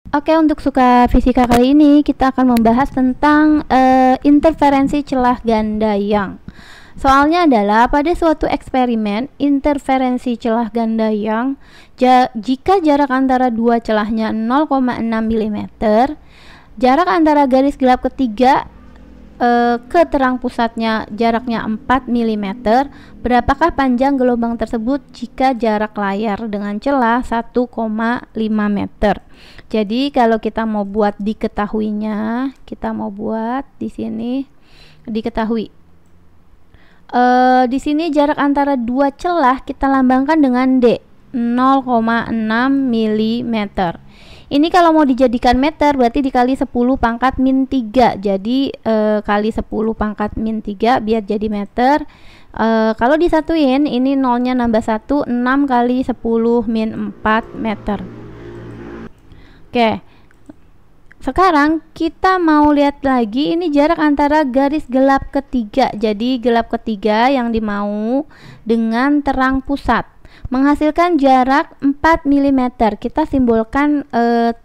Oke, untuk suka fisika kali ini kita akan membahas tentang interferensi celah ganda Young. Soalnya adalah pada suatu eksperimen interferensi celah ganda Young, jika jarak antara dua celahnya 0,6 mm, jarak antara garis gelap ketiga ke terang pusatnya jaraknya 4 mm, berapakah panjang gelombang tersebut jika jarak layar dengan celah 1,5 meter. Jadi kalau kita mau buat diketahuinya, kita mau buat di sini diketahui. Di sini jarak antara dua celah kita lambangkan dengan D, 0,6 mm. Ini kalau mau dijadikan meter berarti dikali 10 pangkat min 3. Jadi kali 10 pangkat min 3 biar jadi meter. Kalau disatuin ini nolnya nambah 1, 6 kali 10 min 4 meter. Oke. Sekarang kita mau lihat lagi ini jarak antara garis gelap ketiga. Jadi gelap ketiga yang dimau dengan terang pusat menghasilkan jarak 4 mm. Kita simbolkan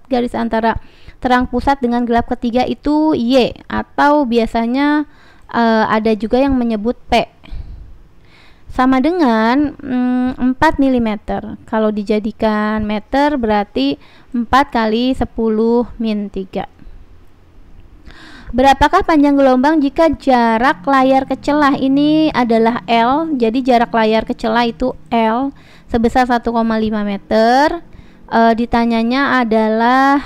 garis antara terang pusat dengan gelap ketiga itu Y, atau biasanya ada juga yang menyebut P, sama dengan 4 mm. Kalau dijadikan meter berarti 4 kali 10 min 3. Berapakah panjang gelombang jika jarak layar ke celah ini adalah L? Jadi jarak layar ke celah itu L sebesar 1,5 meter. Ditanyanya adalah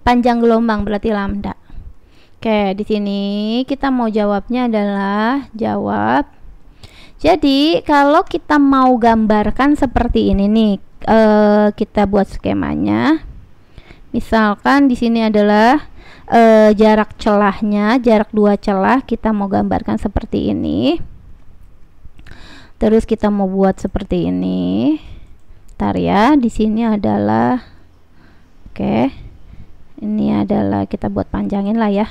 panjang gelombang berarti lambda. Oke, di sini kita mau jawabnya adalah jawab. Jadi kalau kita mau gambarkan seperti ini nih, kita buat skemanya. Misalkan di sini adalah jarak celahnya, jarak dua celah, kita mau gambarkan seperti ini. Terus kita mau buat seperti ini. Bentar ya, di sini adalah ini adalah kita buat panjangin lah ya.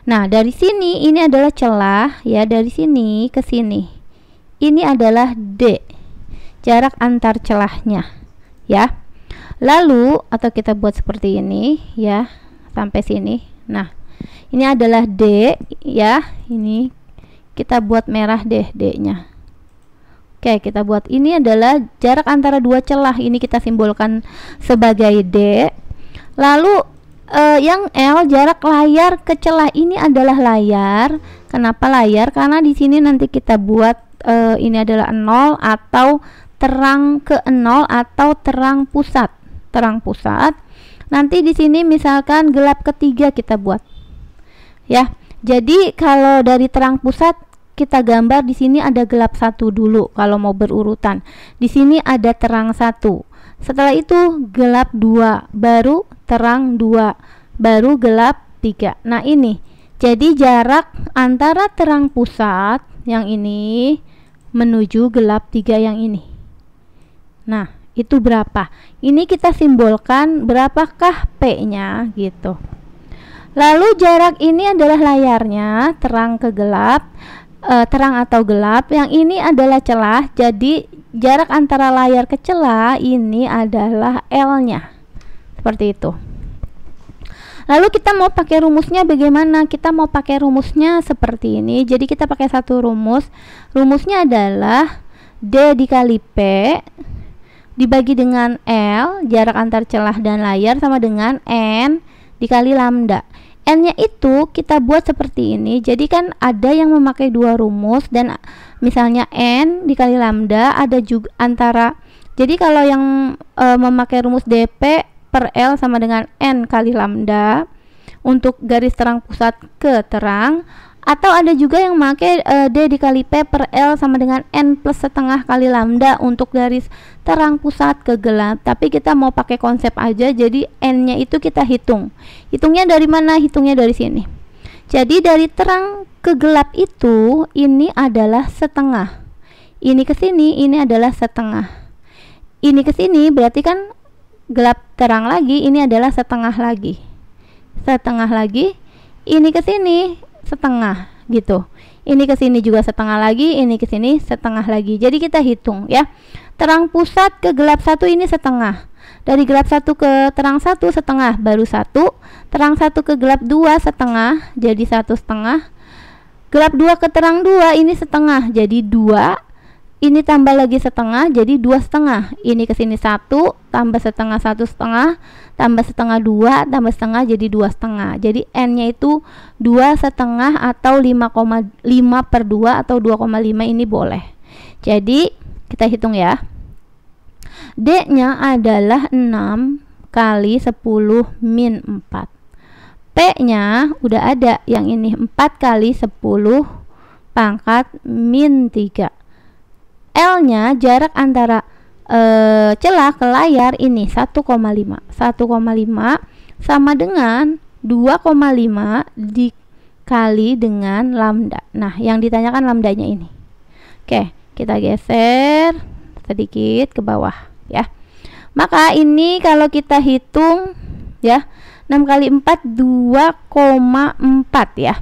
Nah, dari sini ini adalah celah ya, dari sini ke sini. Ini adalah D, jarak antar celahnya ya. Lalu atau kita buat seperti ini ya, sampai sini. Nah, ini adalah D ya. Ini kita buat merah deh D-nya. Oke, kita buat ini adalah jarak antara dua celah. Ini kita simbolkan sebagai D. Lalu yang L jarak layar ke celah, ini adalah layar. Kenapa layar? Karena di sini nanti kita buat ini adalah 0 atau terang ke 0 atau terang pusat. Terang pusat. Nanti di sini misalkan gelap ketiga kita buat. Ya. Jadi kalau dari terang pusat kita gambar di sini ada gelap 1 dulu kalau mau berurutan. Di sini ada terang 1. Setelah itu gelap 2, baru terang 2, baru gelap 3. Nah, ini. Jadi jarak antara terang pusat yang ini menuju gelap 3 yang ini. Nah, itu berapa? Ini kita simbolkan berapakah P-nya gitu. Lalu jarak ini adalah layarnya, terang ke gelap, terang atau gelap. Yang ini adalah celah. Jadi jarak antara layar ke celah ini adalah L-nya. Seperti itu. Lalu kita mau pakai rumusnya bagaimana? Kita mau pakai rumusnya seperti ini. Jadi kita pakai satu rumus. Rumusnya adalah D dikali P dibagi dengan L, jarak antar celah dan layar, sama dengan N dikali lambda. N-nya itu kita buat seperti ini. Jadi kan ada yang memakai dua rumus, dan misalnya N dikali lambda ada juga antara. Jadi kalau yang memakai rumus dP per L sama dengan N kali lambda untuk garis terang pusat ke terang, atau ada juga yang memakai D dikali P per L sama dengan N plus setengah kali lambda untuk garis terang pusat ke gelap. Tapi kita mau pakai konsep aja, jadi N-nya itu kita hitung. Hitungnya dari mana? Hitungnya dari sini. Jadi dari terang ke gelap itu ini adalah setengah. Ini ke sini ini adalah setengah. Ini ke sini berarti kan gelap terang lagi, ini adalah setengah lagi. Setengah lagi. Ini ke sini setengah gitu. Ini ke sini juga setengah lagi, ini ke sini setengah lagi. Jadi kita hitung ya. Terang pusat ke gelap 1 ini setengah. Dari gelap 1 ke terang 1 setengah baru 1, terang 1 ke gelap 2 setengah jadi 1,5, gelap 2 ke terang 2 ini setengah jadi 2, ini tambah lagi setengah jadi 2,5, ini ke sini 1 tambah setengah 1,5 tambah setengah 2 tambah setengah jadi 2,5. Jadi n nya itu 2,5 atau 5,5/2 atau 2,5 ini boleh. Jadi kita hitung ya, D nya adalah 6 kali 10 min 4. P nya udah ada, yang ini 4 kali 10 pangkat min 3. L nya jarak antara celah ke layar ini 1,5 sama dengan 2,5 dikali dengan lambda. Nah, yang ditanyakan lambdanya ini. Oke, kita geser sedikit ke bawah ya. Maka ini kalau kita hitung ya, 6 kali 4 2,4 ya.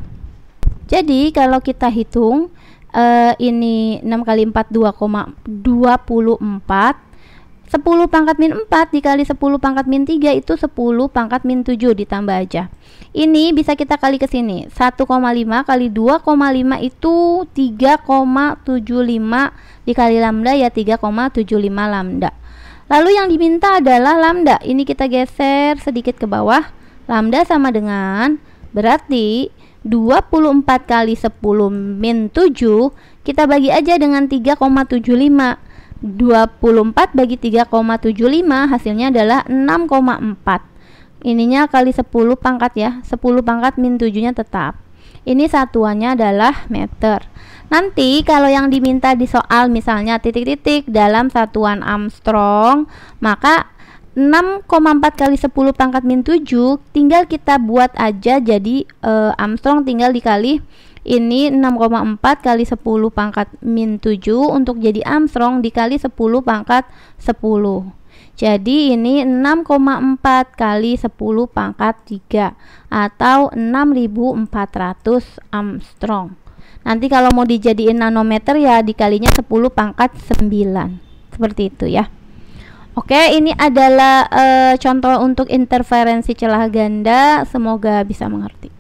Jadi kalau kita hitung ini 6 kali 4 2,24, 10 pangkat min 4 dikali 10 pangkat min 3 itu 10 pangkat min 7 ditambah aja. Ini bisa kita kali ke sini, 1,5 kali 2,5 itu 3,75 dikali lambda ya 3,75 lambda. Lalu yang diminta adalah lambda. Ini kita geser sedikit ke bawah. Lambda sama dengan, berarti 24 kali 10 min 7 kita bagi aja dengan 3,75. 24 bagi 3,75 hasilnya adalah 6,4. Ininya kali 10 pangkat ya, 10 pangkat min 7 nya tetap. Ini satuannya adalah meter. Nanti kalau yang diminta di soal misalnya titik-titik dalam satuan Armstrong, maka 6,4 kali 10 pangkat min 7 tinggal kita buat aja jadi Armstrong tinggal dikali ini 6,4 kali 10 pangkat min 7 untuk jadi Armstrong dikali 10 pangkat 10. Jadi ini 6,4 kali 10 pangkat 3 atau 6.400 Armstrong. Nanti kalau mau dijadiin nanometer ya dikalinya 10 pangkat 9. Seperti itu ya. Oke, ini adalah contoh untuk interferensi celah ganda. Semoga bisa mengerti.